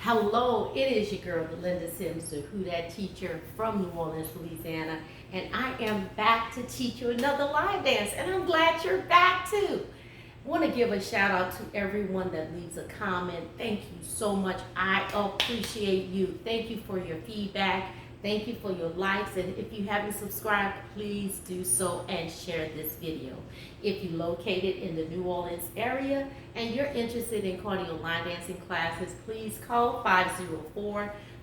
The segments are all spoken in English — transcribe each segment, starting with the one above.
Hello, it is your girl, Belinda Sims, the Who Dat teacher from New Orleans, Louisiana, and I am back to teach you another line dance, and I'm glad you're back too. I want to give a shout out to everyone that leaves a comment. Thank you so much. I appreciate you. Thank you for your feedback. Thank you for your likes, and if you haven't subscribed, please do so and share this video. If you're located in the New Orleans area and you're interested in cardio line dancing classes, please call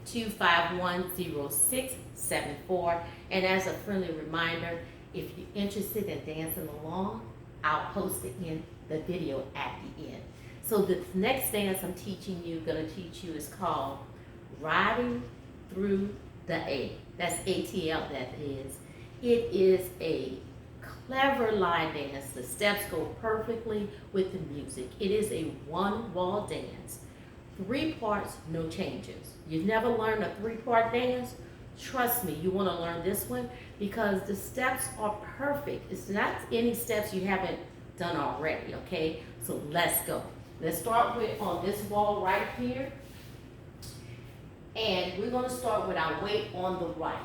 504-251-0674. And as a friendly reminder, if you're interested in dancing along, I'll post it in the video at the end. So the next dance I'm teaching you, going to teach you, is called Riding Through the A. That's ATL, that is. It is a clever line dance. The steps go perfectly with the music. It is a one-wall dance. 3 parts, no changes. You've never learned a 3-part dance? Trust me, you want to learn this one because the steps are perfect. It's not any steps you haven't done already, okay? So let's go. Let's start with on this wall right here. And we're going to start with our weight on the right.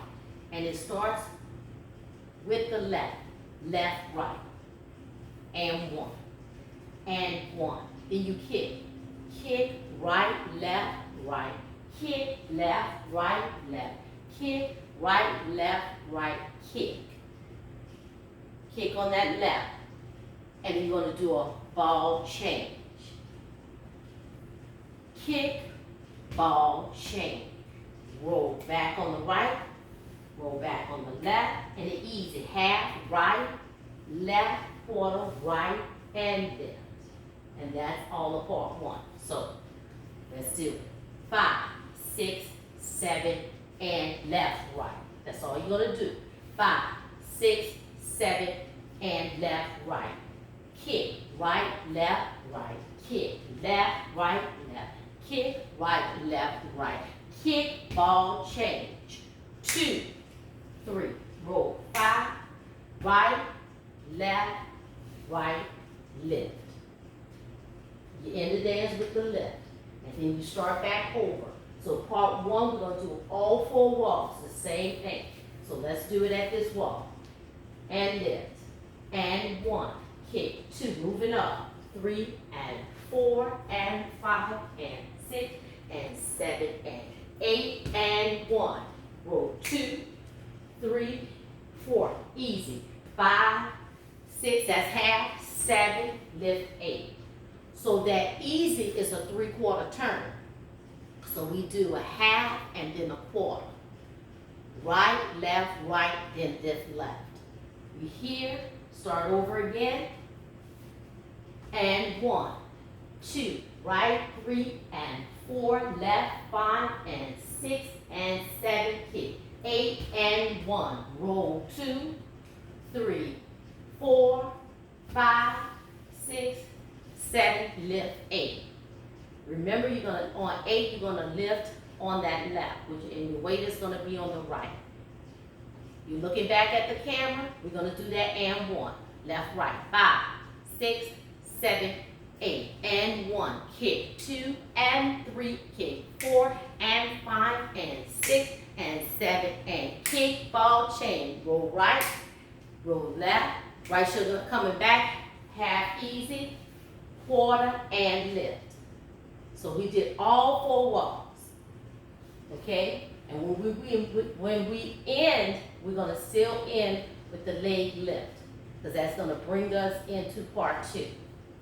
And it starts with the left. Left, right. And 1. And 1. Then you kick. Kick, right, left, right. Kick, left, right, left. Kick, right, left, right, kick. Kick on that left. And then you're going to do a ball change. Kick, ball, change. Roll back on the right, roll back on the left, and it's easy. Half, right, left, quarter, right, and left. And that's all of part 1. So let's do it. 5, 6, 7, and left, right. That's all you're going to do. 5, 6, 7, and left, right. Kick, right, left, right. Kick, left, right, left. Kick, right, left, right. Kick, ball, change. 2, 3, roll. 5, right, left, right, lift. You end the dance with the lift. And then you start back over. So part 1, we're going to do all 4 walks, the same thing. So let's do it at this wall. And lift. And 1, kick. 2, moving up. 3, and 4, and 5, and 6, and 7, and 8, and 1. Roll 2, 3, 4. Easy. 5, 6, that's half. 7, lift 8. So that easy is a 3/4 turn. So we do a half and then a quarter. Right, left, right, then lift left. We here, start over again. And 1, 2, right, 3, and 4, left, 5, and 6, and 7, kick. 8, and 1, roll 2, 3, 4, 5, 6, 7, lift 8. Remember, you're going to, on 8, you're going to lift on that left, and your weight is going to be on the right. You're looking back at the camera, we're going to do that and 1. Left, right, 5, 6, 7, 8, and 1, kick. 2, and 3, kick. 4, and 5, and 6, and 7, and kick, ball, change. Roll right, roll left, right shoulder coming back, half easy, quarter, and lift. So we did all 4 walks, okay? And when we end, we're going to still end with the leg lift, because that's going to bring us into part 2.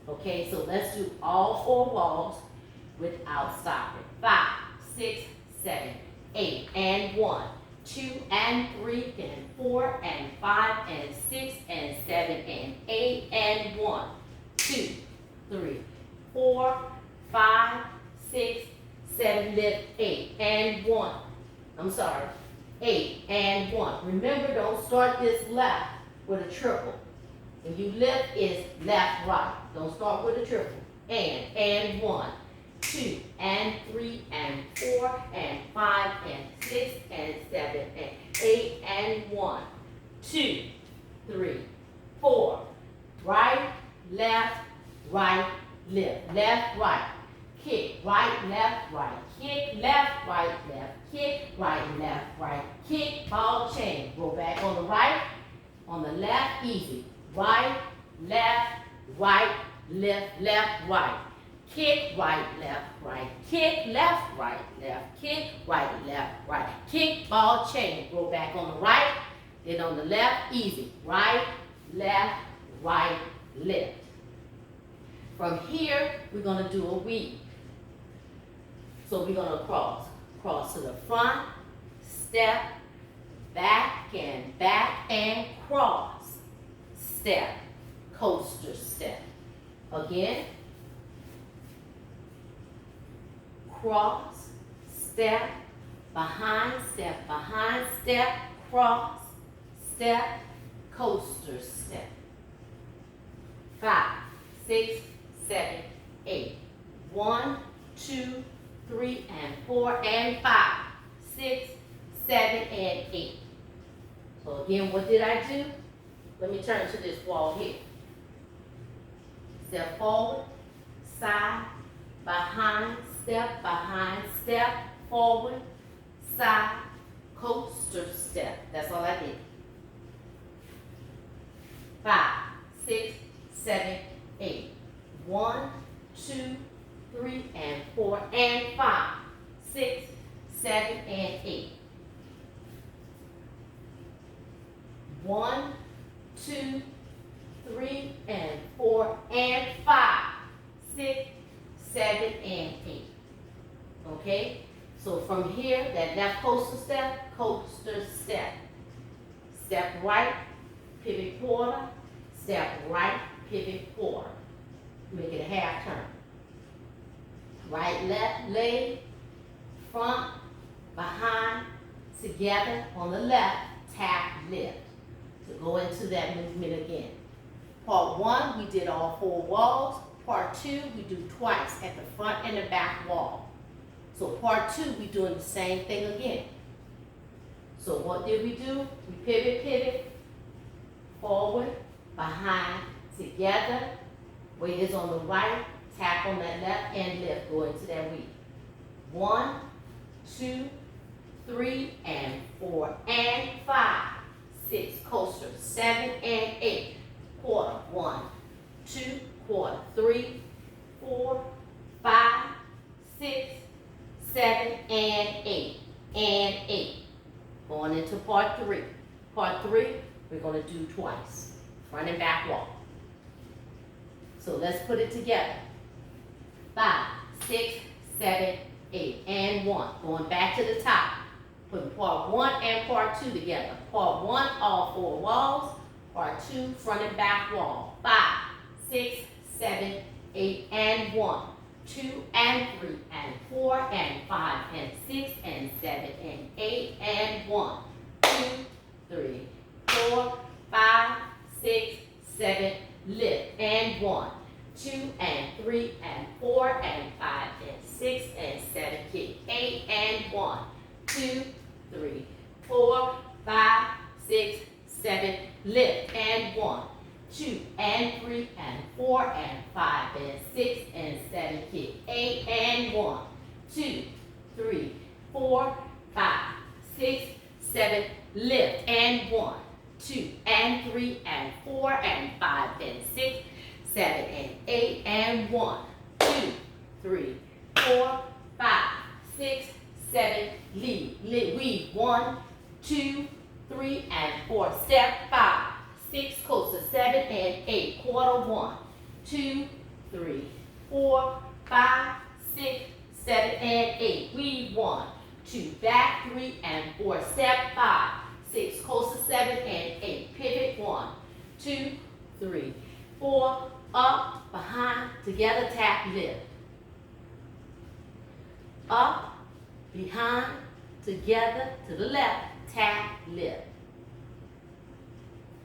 Okay, so let's do all 4 walls without stopping. 5, 6, 7, 8, and 1, 2, and 3, and 4, and 5, and 6, and 7, and 8, and 1, 2, 3, 4, 5, 6, 7, lift 8, and 1. I'm sorry, 8, and 1. Remember, don't start this left with a triple. When you lift, is left, right. Don't start with a triple. And 1, 2, and 3, and 4, and 5, and 6, and 7, and 8, and 1, 2, 3, 4. Right, left, right, lift. Left, right. kick, right, left, right, kick, left, right, kick, right, left, right, kick, ball change. Go back on the right, on the left, easy. Right, left, right, left, right. Kick, right, left, kick, left, right, kick, right, left, right. Kick, ball change. Go back on the right, then on the left, easy. Right, left, lift. From here, we're going to do a weave. So we're going to cross to the front, step, back and cross, step, coaster step. Again, cross, step, behind, step, cross, step, coaster step. 5, 6, 7, 8. 1, 2, 3, and 4, and 5, 6, 7, and 8. So again, what did I do? Let me turn to this wall here. Step forward, side, behind, step, forward, side, coaster step. That's all I did. 5, 6, 7, 8. 1, 2, 3, and 4, and 5, 6, 7, and 8. 1, 2, 3, and 4, and 5, 6, 7, and 8. Okay? So from here, that left coaster step. Step right, pivot quarter, step right, pivot quarter. Make it a half turn. Right, left, leg, front, behind, together on the left, tap, lift. To go into that movement again. Part 1, we did all 4 walls. Part 2, we do twice at the front and the back wall. So part 2, we're doing the same thing again. So what did we do? We pivot, forward, behind, together. Weight is on the right, tap on that left, and lift. Go into that weave. 1, 2, 3, and 4, and 5, 6, coaster, 7, and 8. Quarter, 1, 2, quarter, 3, 4, 5, 6, 7, and 8, and 8. Going into part 3. Part 3, we're going to do twice. Front and back wall. So let's put it together. 5, 6, 7, 8, and 1. Going back to the top. Putting part 1 and part 2 together. Part 1, all 4 walls. Part 2, front and back wall. 5, 6, 7, 8, and 1. 2, and 3, and 4, and 5, and 6, and 7, and 8, and 1. 2, 3, 4, 5, 6, 7, lift, and 1. 2, and 3, and 4, and 5, and 6, and 7, kick. 8, and 1. 2, 3, 4, 5, 6, 7, lift, and 1. 2, and 3, and 4, and 5, and 6, and 7, kick. 8, and 1. 2, 3, 4, 5, 6, 7, lift, and 1. 2, and 3, and 4, and 5, and 6, 7, and 8, and 1. 2, 3, 4, 5, 6, 7, weave. 1, 2, 3, and 4. Step 5, 6, coaster, 7, and 8. Quarter, 1, 2, 3, 4, 5, 6, 7, and 8. Weave. 1, 2, back, 3, and 4. Step 5, 6, coaster, 7, and 8. Pivot. 1, 2, 3, 4, up, behind, together, tap, lift. Up, behind, together, to the left, tap, lift.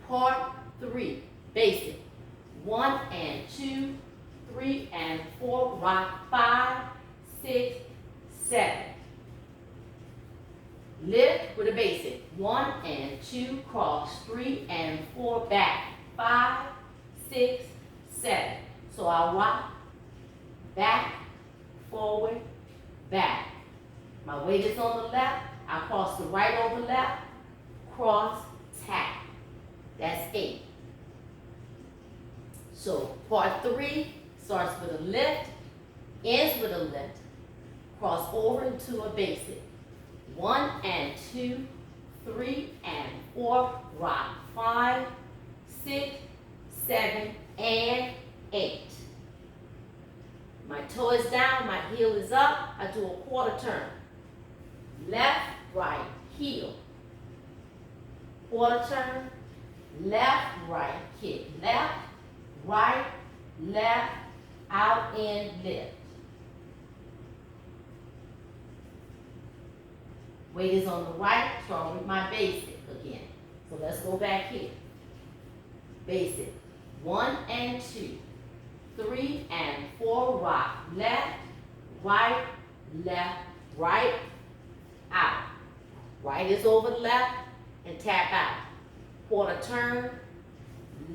Part 3, basic. 1 and 2, 3 and 4, rock. 5, 6, 7. Lift with a basic. 1 and 2, cross. 3 and 4, back. 5, 6, 7. So I'll rock, back, forward, back. My weight is on the left, I cross the right over left, cross, tap. That's 8. So part 3 starts with a lift, ends with a lift, cross over into a basic. 1 and 2, 3 and 4, rock. 5, 6, 7, and 8. My toe is down, my heel is up, I do a quarter turn. Left, right, heel. Quarter turn, left, right, kick. Left, right, left, out, in, lift. Weight is on the right, start with my basic again. So let's go back here. Basic. 1 and 2, 3 and 4, rock. Left, right, out. Right is over left and tap out. Quarter turn,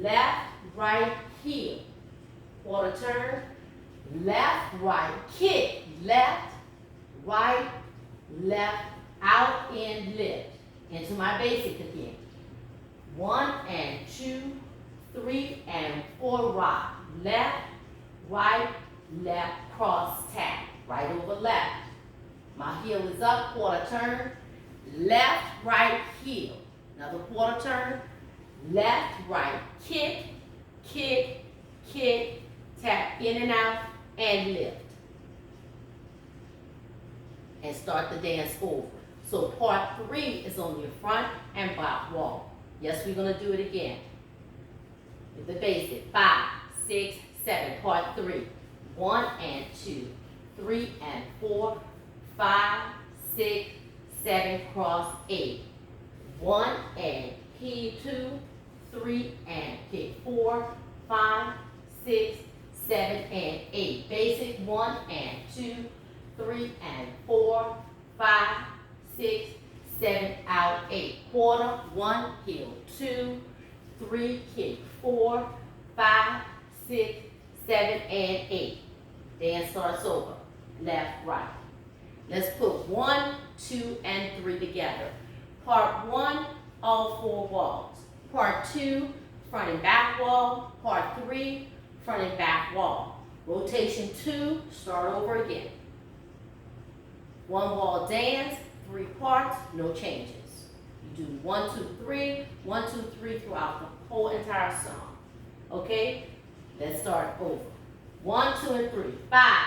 left, right, heel. Quarter turn, left, right, kick. Left, right, left, out, in, lift. Into my basic again. 1 and 2, 3 and 4, rock. Left, right, cross, tap. Right over left. My heel is up, quarter turn. Left, right, heel. Another quarter turn. Left, right, kick, tap, in and out, and lift. And start the dance over. So part 3 is on your front and back wall. Yes, we're going to do it again. With the basic. 5, 6, 7. Part 3. 1 and 2, 3 and 4, 5, 6, 7, cross 8. 1 and heel 2, 3 and kick 4, 5, 6, 7, and 8. Basic. 1 and 2, 3 and 4, 5, 6, 7, out, 8. Quarter, 1, heel 2, 3, kick 4, 5, 6, 7, and 8. Dance starts over. Left, right. Let's put 1, 2, and 3 together. Part 1, all 4 walls. Part 2, front and back wall. Part 3, front and back wall. Rotation 2, start over again. 1 wall dance, 3 parts, no changes. You do 1, 2, 3, 1, 2, 3 throughout the whole entire song. Okay? Let's start over. 1, 2, and 3. 5,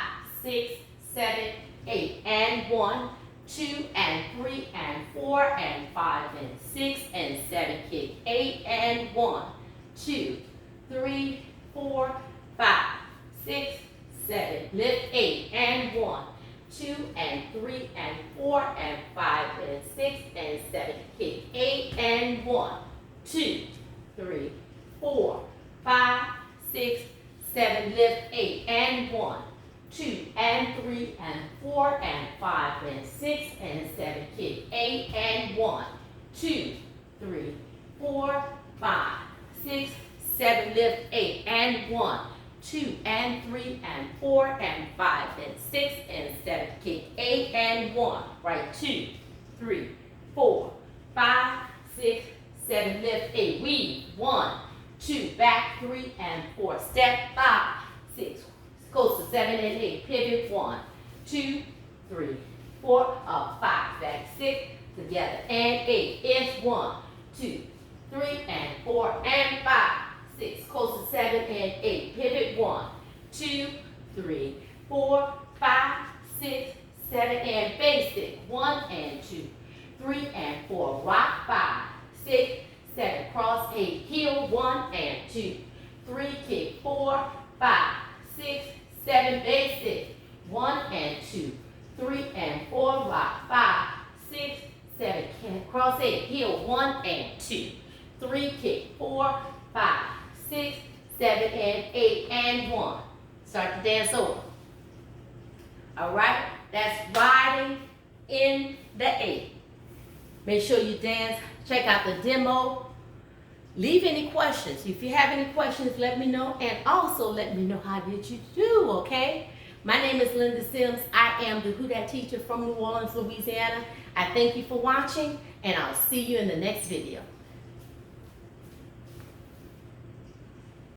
6, 7, 8. And 1, 2, and 3, and 4, and 5, and 6, and 7. Kick 8, and 1, 2, 3, 4, 5, 6, 7. Lift 8, and 1, 2, and 3, and 4, and 5, and 6, and 7. Kick 8, and 1, 2, 3, 4, 5, 6, 7. Lift 8, and 1, 2, and 3, and 4, and 5, and 6, and 7. Kick 8, and 1, 2, 3, 4, 5, 6, 7. Lift 8, and 1, 2, and 3, and 4, and 5, and 6, and 7. Kick 8, and 1. Right, 2, 3, 4, 5, 6, 7. Lift 8. Weave. 1, 2, back 3, and 4. Step 5, 6. Goes to 7 and 8. Pivot 1, 2, 3, 4, up 5, back 6, together, and 8. It's 1, 2, 3, and 4, and 5, 6. Close to 7 and 8. Pivot 1, 2, 3, 4, 5, 6, 7, and basic. 1 and 2, 3 and 4. Rock 5, 6, 7. Cross 8. Heel 1 and 2, 3. Kick 4, 5, 6, 7. Basic. 1 and 2, 3 and 4. Rock 5, 6, 7. Cross 8. Heel 1 and 2, 3. Kick 4, 5, 6, 7, and 8, and 1. Start the dance over. All right? That's riding in the 8. Make sure you dance. Check out the demo. Leave any questions. If you have any questions, let me know. And also let me know how did you do, okay? My name is Linda Sims. I am the Who Dat teacher from New Orleans, Louisiana. I thank you for watching, and I'll see you in the next video.